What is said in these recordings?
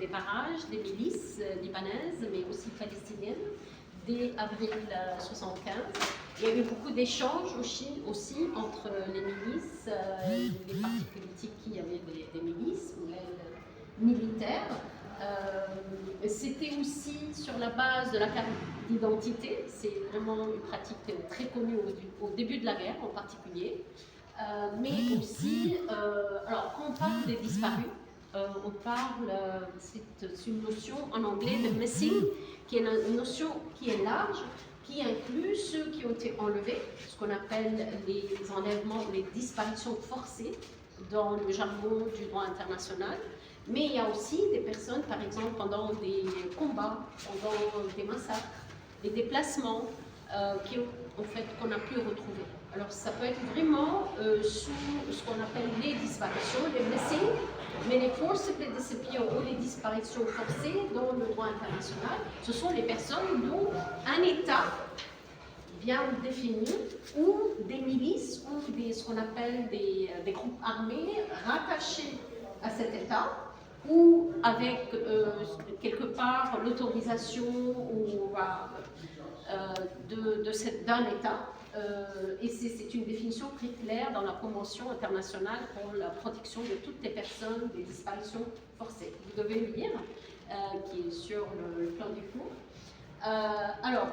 des barrages, des milices libanaises, mais aussi palestiniennes, dès avril 1975. Il y a eu beaucoup d'échanges aussi entre les milices, les partis politiques qui avaient des milices, ou l'aile militaire. C'était aussi sur la base de la carte d'identité. C'est vraiment une pratique très connue au début de la guerre en particulier. Mais aussi, alors quand on parle des disparus, on parle, c'est une notion en anglais de missing, qui est une notion qui est large, qui inclut ceux qui ont été enlevés, ce qu'on appelle les enlèvements, les disparitions forcées dans le jargon du droit international. Mais il y a aussi des personnes, par exemple, pendant des combats, pendant des massacres, des déplacements qu'on a pu retrouver. Alors ça peut être vraiment sous ce qu'on appelle les disparitions, les missing, mais les forcibly disappear ou les disparitions forcées dans le droit international, ce sont les personnes dont un État bien défini ou des milices ou ce qu'on appelle des groupes armés rattachés à cet État ou avec quelque part l'autorisation d'un État. Et c'est une définition très claire dans la Convention internationale pour la protection de toutes les personnes des disparitions forcées. Vous devez le lire, qui est sur le plan du cours. Alors,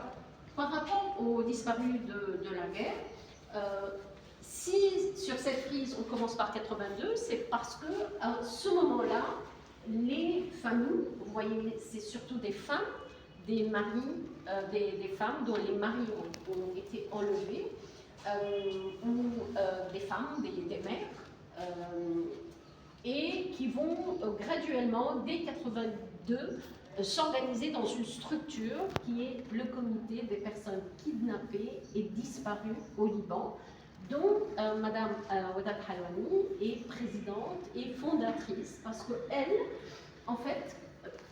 par rapport aux disparus de la guerre, si sur cette crise on commence par 82, c'est parce que à ce moment-là, les familles, vous voyez, c'est surtout des femmes, des maris, des femmes dont les maris ont été enlevés, ou des femmes, des mères, et qui vont graduellement, dès 82, s'organiser dans une structure qui est le comité des personnes kidnappées et disparues au Liban, dont Madame Wadad Halwani est présidente et fondatrice, parce qu'elle, en fait,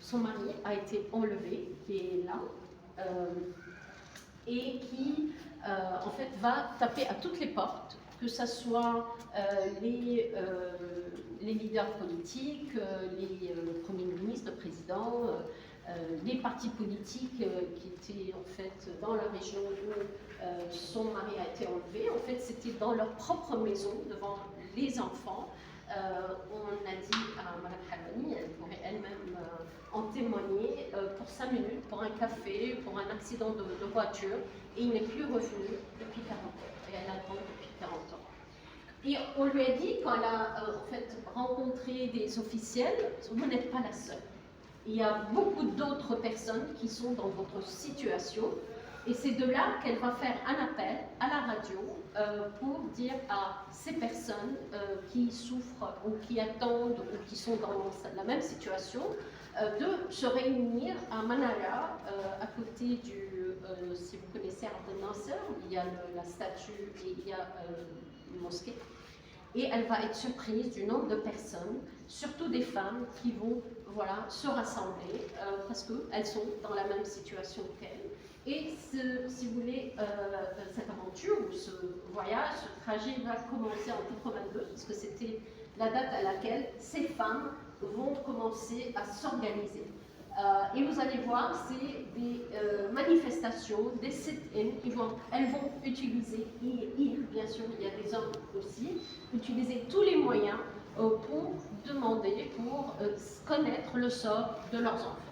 son mari a été enlevé, qui est là, et qui, en fait, va taper à toutes les portes, que ce soit les leaders politiques, les premiers ministres, le président, les partis politiques qui étaient en fait dans la région où son mari a été enlevé. En fait, c'était dans leur propre maison, devant les enfants. On a dit à Mme Halwani, elle pourrait elle-même en témoigner, pour 5 minutes, pour un café, pour un accident de voiture, et il n'est plus revenu depuis 40 ans. Et elle attend depuis 40 ans. Et on lui a dit, quand elle a en fait rencontré des officiels, vous n'êtes pas la seule. Il y a beaucoup d'autres personnes qui sont dans votre situation. Et c'est de là qu'elle va faire un appel à la radio pour dire à ces personnes qui souffrent ou qui attendent ou qui sont dans la même situation de se réunir à Manara, à côté du, si vous connaissez Abdel Nasser, il y a la statue et il y a une mosquée. Et elle va être surprise du nombre de personnes, surtout des femmes, qui vont se rassembler parce qu'elles sont dans la même situation qu'elle. Et si vous voulez, cette aventure ou ce voyage, ce trajet va commencer en 82, parce que c'était la date à laquelle ces femmes vont commencer à s'organiser. Et vous allez voir, c'est des manifestations, des sit-in, elles vont utiliser, bien sûr, il y a des hommes aussi, utiliser tous les moyens pour demander, pour connaître le sort de leurs enfants.